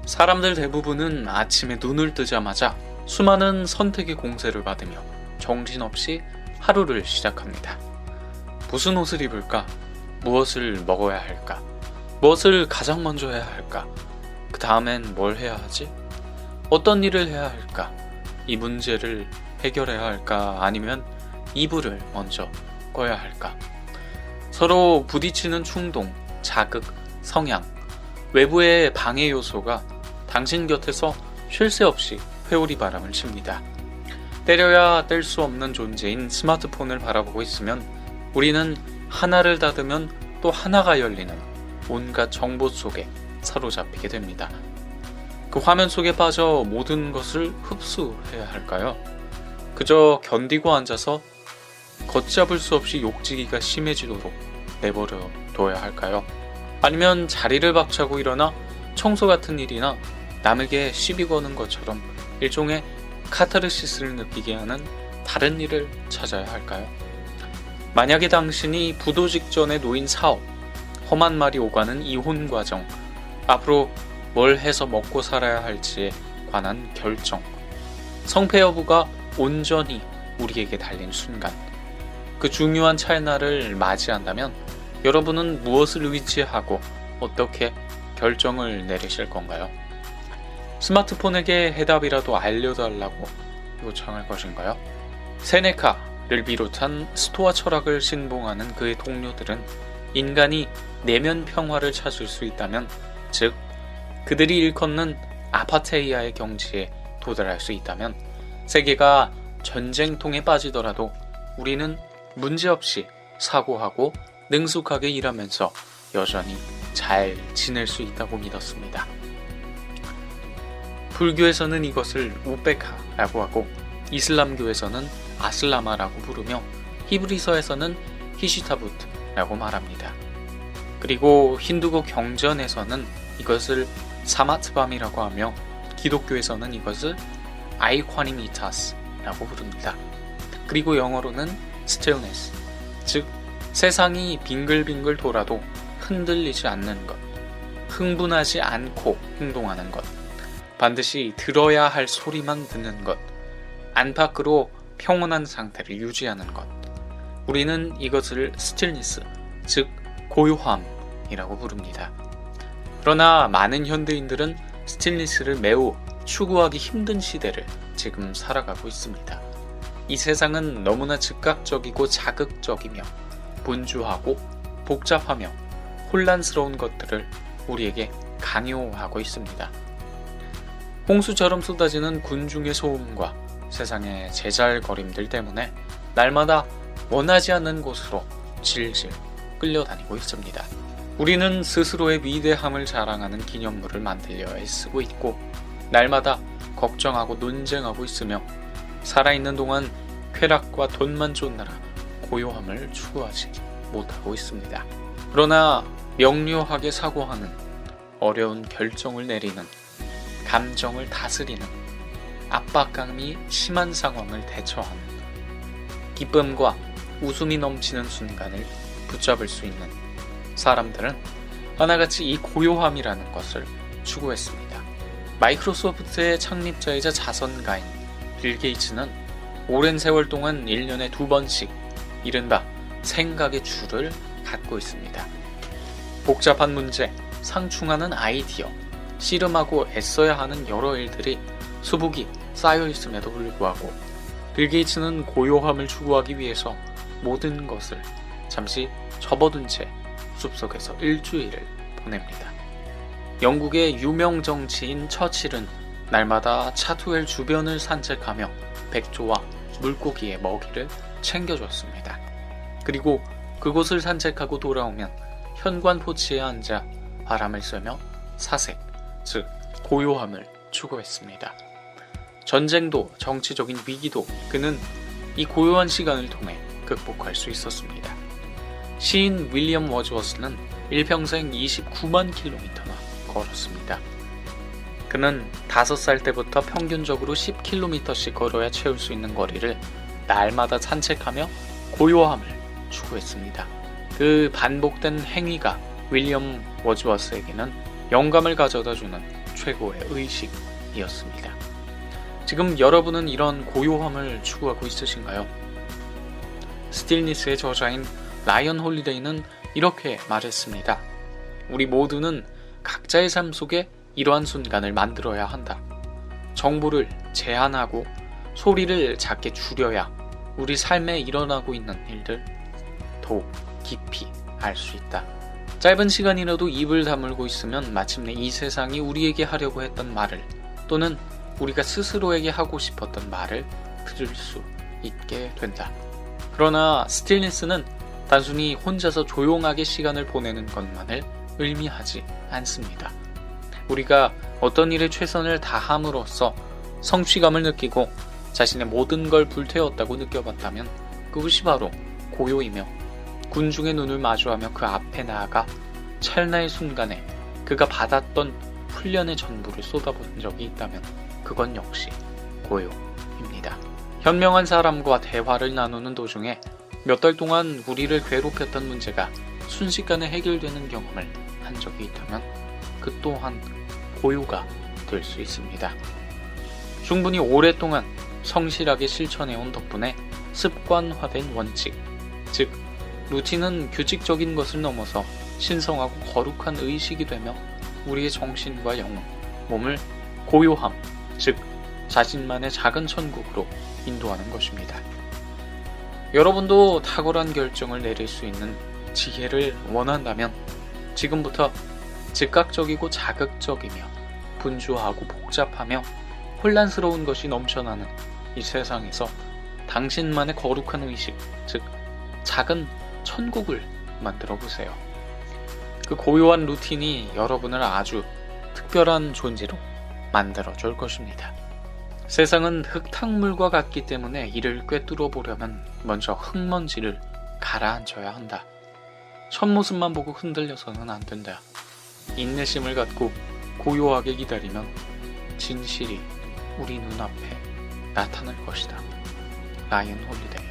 사람들 대부분은 아침에 눈을 뜨자마자 수많은 선택의 공세를 받으며 정신없이 하루를 시작합니다. 무슨 옷을 입을까? 무엇을 먹어야 할까? 무엇을 가장 먼저 해야 할까? 그 다음엔 뭘 해야 하지? 어떤 일을 해야 할까? 이 문제를 해결해야 할까? 아니면 이불을 먼저 꺼야 할까? 서로 부딪히는 충동, 자극, 성향, 외부의 방해 요소가 당신 곁에서 쉴 새 없이 회오리 바람을 칩니다. 때려야 뗄 수 없는 존재인 스마트폰을 바라보고 있으면 우리는 하나를 닫으면 또 하나가 열리는 온갖 정보 속에 사로잡히게 됩니다. 그 화면 속에 빠져 모든 것을 흡수해야 할까요? 그저 견디고 앉아서 걷잡을 수 없이 욕지기가 심해지도록 내버려 둬야 할까요? 아니면 자리를 박차고 일어나 청소 같은 일이나 남에게 시비 거는 것처럼 일종의 카타르시스를 느끼게 하는 다른 일을 찾아야 할까요? 만약에 당신이 부도 직전에 놓인 사업, 험한 말이 오가는 이혼 과정, 앞으로 뭘 해서 먹고 살아야 할지에 관한 결정, 성패 여부가 온전히 우리에게 달린 순간, 그 중요한 찰나를 맞이한다면 여러분은 무엇을 의지하고 어떻게 결정을 내리실 건가요? 스마트폰에게 해답이라도 알려달라고 요청할 것인가요? 세네카를 비롯한 스토아 철학을 신봉하는 그의 동료들은 인간이 내면 평화를 찾을 수 있다면, 즉 그들이 일컫는 아파테이아의 경지에 도달할 수 있다면 세계가 전쟁통에 빠지더라도 우리는 문제없이 사고하고 능숙하게 일하면서 여전히 잘 지낼 수 있다고 믿었습니다. 불교에서는 이것을 우베카라고 하고 이슬람교에서는 아슬라마라고 부르며 히브리서에서는 히시타부트라고 말합니다. 그리고 힌두교 경전에서는 이것을 사마트밤이라고 하며 기독교에서는 이것을 아이콰니미타스라고 부릅니다. 그리고 영어로는 stillness, 즉 세상이 빙글빙글 돌아도 흔들리지 않는 것, 흥분하지 않고 행동하는 것, 반드시 들어야 할 소리만 듣는 것, 안팎으로 평온한 상태를 유지하는 것. 우리는 이것을 stillness, 즉 고요함이라고 부릅니다. 그러나 많은 현대인들은 stillness를 매우 추구하기 힘든 시대를 지금 살아가고 있습니다. 이 세상은 너무나 즉각적이고 자극적이며 분주하고 복잡하며 혼란스러운 것들을 우리에게 강요하고 있습니다. 홍수처럼 쏟아지는 군중의 소음과 세상의 제잘거림들 때문에 날마다 원하지 않는 곳으로 질질 끌려다니고 있습니다. 우리는 스스로의 위대함을 자랑하는 기념물을 만들려 애쓰고 있고 날마다 걱정하고 논쟁하고 있으며 살아있는 동안 쾌락과 돈만 쫓느라 고요함을 추구하지 못하고 있습니다. 그러나 명료하게 사고하는, 어려운 결정을 내리는, 감정을 다스리는, 압박감이 심한 상황을 대처하는, 기쁨과 웃음이 넘치는 순간을 붙잡을 수 있는 사람들은 하나같이 이 고요함이라는 것을 추구했습니다. 마이크로소프트의 창립자이자 자선가인 빌 게이츠는 오랜 세월 동안 1년에 2번씩 이른바 생각의 줄을 갖고 있습니다. 복잡한 문제, 상충하는 아이디어, 씨름하고 애써야 하는 여러 일들이 수북이 쌓여 있음에도 불구하고 빌 게이츠는 고요함을 추구하기 위해서 모든 것을 잠시 접어둔 채 숲속에서 일주일을 보냅니다. 영국의 유명 정치인 처칠은 날마다 차투엘 주변을 산책하며 백조와 물고기의 먹이를 챙겨줬습니다. 그리고 그곳을 산책하고 돌아오면 현관 포치에 앉아 바람을 쐬며 사색, 즉 고요함을 추구했습니다. 전쟁도 정치적인 위기도 그는 이 고요한 시간을 통해 극복할 수 있었습니다. 시인 윌리엄 워즈워스는 일평생 29만 킬로미터나 걸었습니다. 그는 5살 때부터 평균적으로 10km씩 걸어야 채울 수 있는 거리를 날마다 산책하며 고요함을 추구했습니다. 그 반복된 행위가 윌리엄 워즈워스에게는 영감을 가져다주는 최고의 의식이었습니다. 지금 여러분은 이런 고요함을 추구하고 있으신가요? 스틸니스의 저자인 라이언 홀리데이는 이렇게 말했습니다. 우리 모두는 각자의 삶 속에 이러한 순간을 만들어야 한다. 정보를 제한하고 소리를 작게 줄여야 우리 삶에 일어나고 있는 일들 더욱 깊이 알 수 있다. 짧은 시간이라도 입을 다물고 있으면 마침내 이 세상이 우리에게 하려고 했던 말을 또는 우리가 스스로에게 하고 싶었던 말을 들을 수 있게 된다. 그러나 스틸니스는 단순히 혼자서 조용하게 시간을 보내는 것만을 의미하지 않습니다. 우리가 어떤 일에 최선을 다함으로써 성취감을 느끼고 자신의 모든 걸 불태웠다고 느껴봤다면 그것이 바로 고요이며 군중의 눈을 마주하며 그 앞에 나아가 찰나의 순간에 그가 받았던 훈련의 전부를 쏟아본 적이 있다면 그건 역시 고요입니다. 현명한 사람과 대화를 나누는 도중에 몇 달 동안 우리를 괴롭혔던 문제가 순식간에 해결되는 경험을 한 적이 있다면 그 또한 고요가 될 수 있습니다. 충분히 오랫동안 성실하게 실천해온 덕분에 습관화된 원칙, 즉 루틴은 규칙적인 것을 넘어서 신성하고 거룩한 의식이 되며 우리의 정신과 영혼, 몸을 고요함, 즉 자신만의 작은 천국으로 인도하는 것입니다. 여러분도 탁월한 결정을 내릴 수 있는 지혜를 원한다면 지금부터 즉각적이고 자극적이며 분주하고 복잡하며 혼란스러운 것이 넘쳐나는 이 세상에서 당신만의 거룩한 의식, 즉 작은 천국을 만들어 보세요. 그 고요한 루틴이 여러분을 아주 특별한 존재로 만들어 줄 것입니다. 세상은 흙탕물과 같기 때문에 이를 꿰뚫어 보려면 먼저 흙먼지를 가라앉혀야 한다. 첫 모습만 보고 흔들려서는 안 된다. 인내심을 갖고 고요하게 기다리면 진실이 우리 눈앞에 나타날 것이다. 라이언 홀리데이.